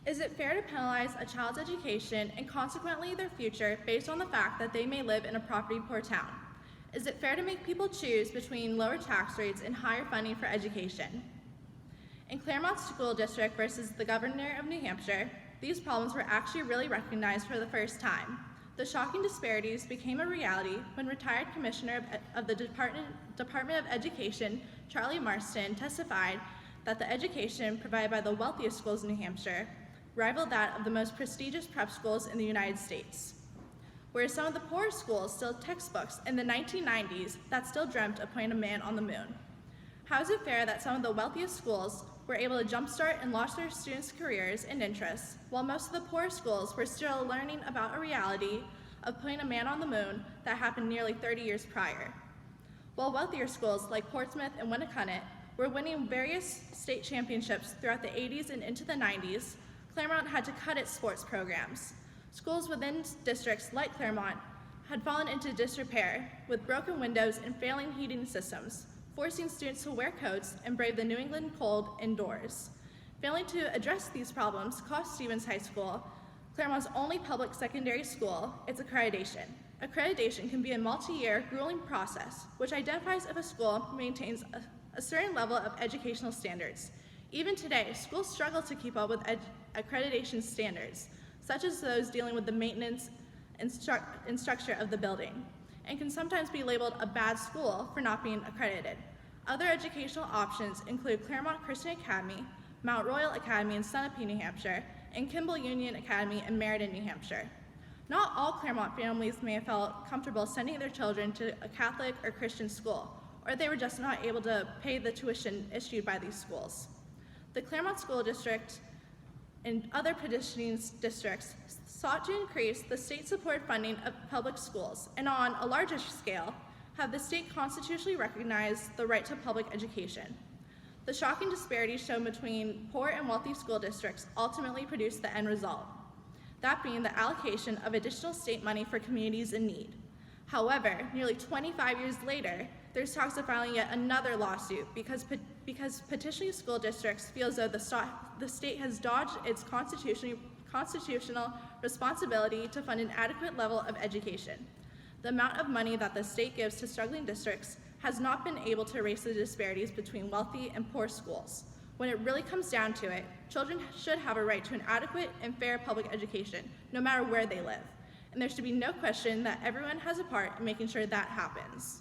Is it fair to penalize a child's education and consequently their future based on the fact that they may live in a poverty-poor town? Is it fair to make people choose between lower tax rates and higher funding for education? In Claremont School District versus the Governor of New Hampshire, these problems were actually really recognized for the first time. The shocking disparities became a reality when retired Commissioner of the Department of Education, Charlie Marston, testified that the education provided by the wealthiest schools in New Hampshire rivaled that of the most prestigious prep schools in the United States. Whereas some of the poorer schools still had textbooks in the 1990s that still dreamt of putting a man on the moon. How is it fair that some of the wealthiest schools were able to jumpstart and launch their students' careers and interests, while most of the poorer schools were still learning about a reality of putting a man on the moon that happened nearly 30 years prior? While wealthier schools like Portsmouth and Winnacunnet were winning various state championships throughout the 80s and into the 90s, Claremont had to cut its sports programs. Schools within districts like Claremont had fallen into disrepair with broken windows and failing heating systems, forcing students to wear coats and brave the New England cold indoors. Failing to address these problems cost Stevens High School, Claremont's only public secondary school, its accreditation. Accreditation can be a multi-year, grueling process which identifies if a school maintains a certain level of educational standards. Even today, schools struggle to keep up with accreditation standards, such as those dealing with the maintenance and structure of the building, and can sometimes be labeled a bad school for not being accredited. Other educational options include Claremont Christian Academy, Mount Royal Academy in Sunapee, New Hampshire, and Kimball Union Academy in Meriden, New Hampshire. Not all Claremont families may have felt comfortable sending their children to a Catholic or Christian school, or they were just not able to pay the tuition issued by these schools. The Claremont School District and other petitioning districts sought to increase the state-supported funding of public schools, and on a larger scale, have the state constitutionally recognized the right to public education. The shocking disparities shown between poor and wealthy school districts ultimately produced the end result, that being the allocation of additional state money for communities in need. However, nearly 25 years later, there's talks of filing yet another lawsuit because petitioning school districts feel as though the state has dodged its constitutional responsibility to fund an adequate level of education. The amount of money that the state gives to struggling districts has not been able to erase the disparities between wealthy and poor schools. When it really comes down to it, children should have a right to an adequate and fair public education, no matter where they live. And there should be no question that everyone has a part in making sure that happens.